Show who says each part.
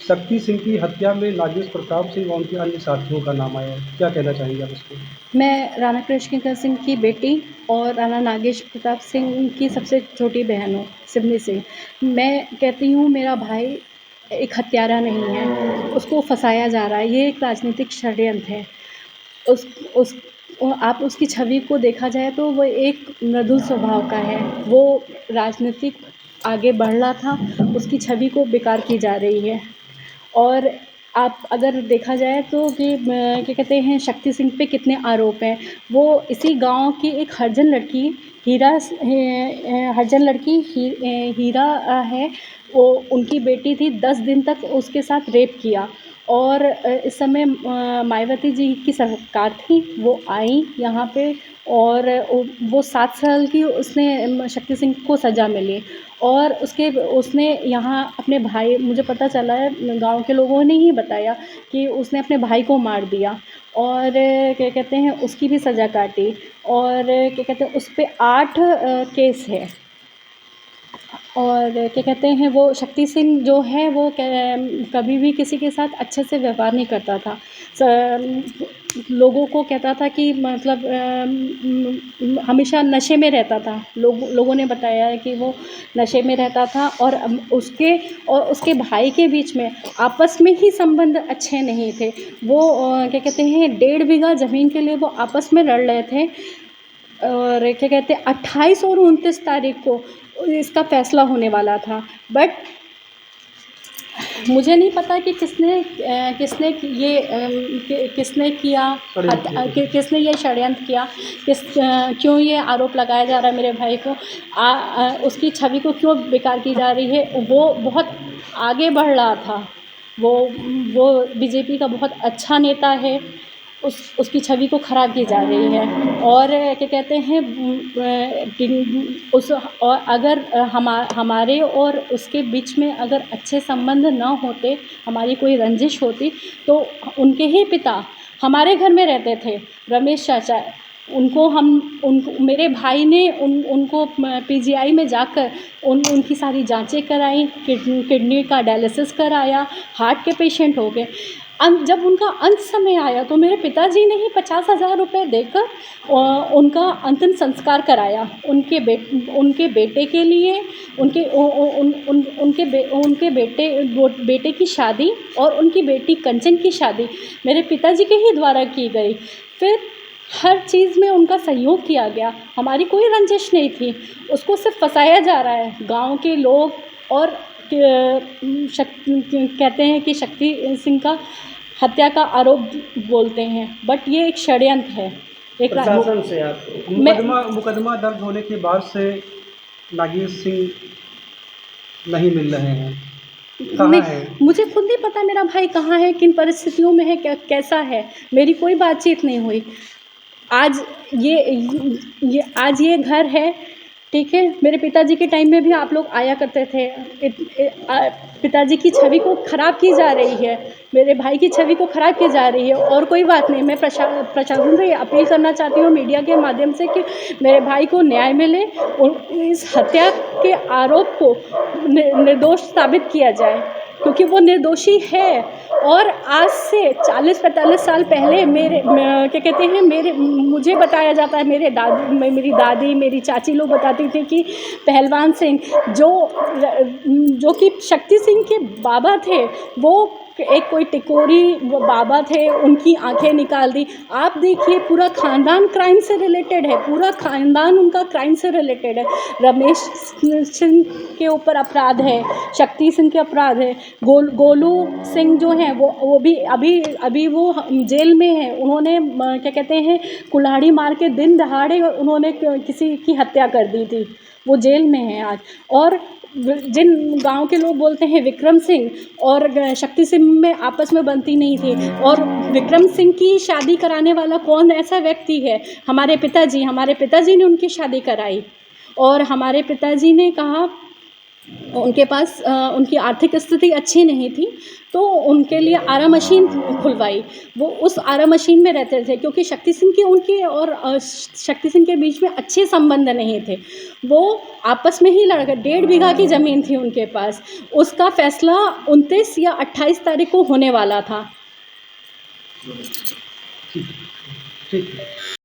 Speaker 1: शक्ति सिंह की हत्या में नागेश प्रताप सिंह और उनके अन्य साथियों का नाम आया है। क्या कहना चाहेंगे आप इस पे?
Speaker 2: मैं राणा कृष्णकिंकर सिंह की बेटी और राणा नागेश प्रताप सिंह की सबसे छोटी बहन हूँ, सिमली सिंह। मैं कहती हूँ मेरा भाई एक हत्यारा नहीं है, उसको फँसाया जा रहा है, ये एक राजनीतिक षड्यंत्र है। उस आप उसकी छवि को देखा जाए तो वो एक मृदुल स्वभाव का है। वो राजनीतिक आगे बढ़ रहा था, उसकी छवि को बेकार की जा रही है। और आप अगर देखा जाए तो कि क्या कहते हैं, शक्ति सिंह पे कितने आरोप हैं। वो इसी गांव की एक हरिजन लड़की हरिजन लड़की हीरा है, वो उनकी बेटी थी। 10 दिन तक उसके साथ रेप किया। और इस समय मायावती जी की सरकार थी, वो आई यहाँ पे। और वो 7 साल की उसने शक्ति सिंह को सज़ा मिली। और उसने यहाँ अपने भाई, मुझे पता चला है, गांव के लोगों ने ही बताया कि उसने अपने भाई को मार दिया। और क्या कहते हैं, उसकी भी सज़ा काटी। और क्या कहते हैं, उस पे 8 केस है। और क्या कहते हैं, वो शक्ति सिंह जो है वो कभी भी किसी के साथ अच्छे से व्यवहार नहीं करता था। लोगों को कहता था कि मतलब हमेशा नशे में रहता था। लोगों ने बताया है कि वो नशे में रहता था। और उसके भाई के बीच में आपस में ही संबंध अच्छे नहीं थे। वो क्या कहते हैं, 1.5 बीघा ज़मीन के लिए वो आपस में लड़ रहे थे। और क्या कहते हैं, 28 और 29 तारीख को इसका फैसला होने वाला था। बट मुझे नहीं पता कि किसने किया,
Speaker 1: षड्यंत्र किया गया।
Speaker 2: किसने ये षड्यंत्र किया, क्यों ये आरोप लगाया जा रहा है मेरे भाई को। उसकी छवि को क्यों बेकार की जा रही है। वो बहुत आगे बढ़ रहा था। वो बीजेपी का बहुत अच्छा नेता है। उसकी छवि को ख़राब की जा रही है। और क्या कहते हैं, और अगर हमारे और उसके बीच में अगर अच्छे संबंध ना होते, हमारी कोई रंजिश होती, तो उनके ही पिता हमारे घर में रहते थे, रमेश चाचा। मेरे भाई ने उनको पीजीआई में जाकर उनकी सारी जांचें कराई, किडनी का डायलिसिस कराया, हार्ट के पेशेंट हो गए। जब उनका अंत समय आया तो मेरे पिताजी ने ही 50,000 रुपये देकर उनका अंतिम संस्कार कराया। उनके बेटे के लिए, उनके बेटे की शादी और उनकी बेटी कंचन की शादी मेरे पिताजी के ही द्वारा की गई। फिर हर चीज़ में उनका सहयोग किया गया। हमारी कोई रंजिश नहीं थी। उसको सिर्फ फंसाया जा रहा है गांव के लोग। और कहते हैं कि शक्ति सिंह का हत्या का आरोप बोलते हैं, बट ये एक षड्यंत्र है।
Speaker 1: प्रशासन से आप
Speaker 2: मैं
Speaker 1: मुकदमा दर्ज होने के बाद से नागेश सिंह नहीं मिल रहे हैं। कहाँ है?
Speaker 2: मुझे खुद नहीं पता मेरा भाई कहाँ है, किन परिस्थितियों में है, कैसा है। मेरी कोई बातचीत नहीं हुई। आज आज ये घर है, ठीक है। मेरे पिताजी के टाइम में भी आप लोग आया करते थे। पिताजी की छवि को ख़राब की जा रही है, मेरे भाई की छवि को ख़राब की जा रही है। और कोई बात नहीं, मैं प्रशासन से अपील करना चाहती हूँ मीडिया के माध्यम से कि मेरे भाई को न्याय मिले और इस हत्या के आरोप को निर्दोष साबित किया जाए, क्योंकि वो निर्दोषी है। और आज से 40-45 साल पहले क्या कहते हैं, मुझे बताया जाता है, मेरी दादी, मेरी चाची लोग बताती थी कि पहलवान सिंह जो कि शक्ति सिंह के बाबा थे, वो एक कोई टिकोरी बाबा थे, उनकी आंखें निकाल दी। आप देखिए, पूरा ख़ानदान क्राइम से रिलेटेड है, पूरा ख़ानदान उनका क्राइम से रिलेटेड है। रमेश सिंह के ऊपर अपराध है, शक्ति सिंह के अपराध है। गोलू सिंह जो हैं वो भी अभी वो जेल में है। उन्होंने क्या कहते हैं, कुल्हाड़ी मार के दिन दहाड़े उन्होंने किसी की हत्या कर दी थी, वो जेल में है आज। और जिन गांव के लोग बोलते हैं विक्रम सिंह और शक्ति सिंह में आपस में बनती नहीं थी, और विक्रम सिंह की शादी कराने वाला कौन ऐसा व्यक्ति है? हमारे पिताजी ने उनकी शादी कराई। और हमारे पिताजी ने कहा उनके पास उनकी आर्थिक स्थिति अच्छी नहीं थी, तो उनके लिए आरा मशीन खुलवाई। वो उस आरा मशीन में रहते थे क्योंकि शक्ति सिंह की उनकी और शक्ति सिंह के बीच में अच्छे संबंध नहीं थे। वो आपस में ही लड़ गए, 1.5 बीघा की ज़मीन थी उनके पास। उसका फ़ैसला 29 या 28 तारीख को होने वाला था।
Speaker 1: ठीक ठीक है।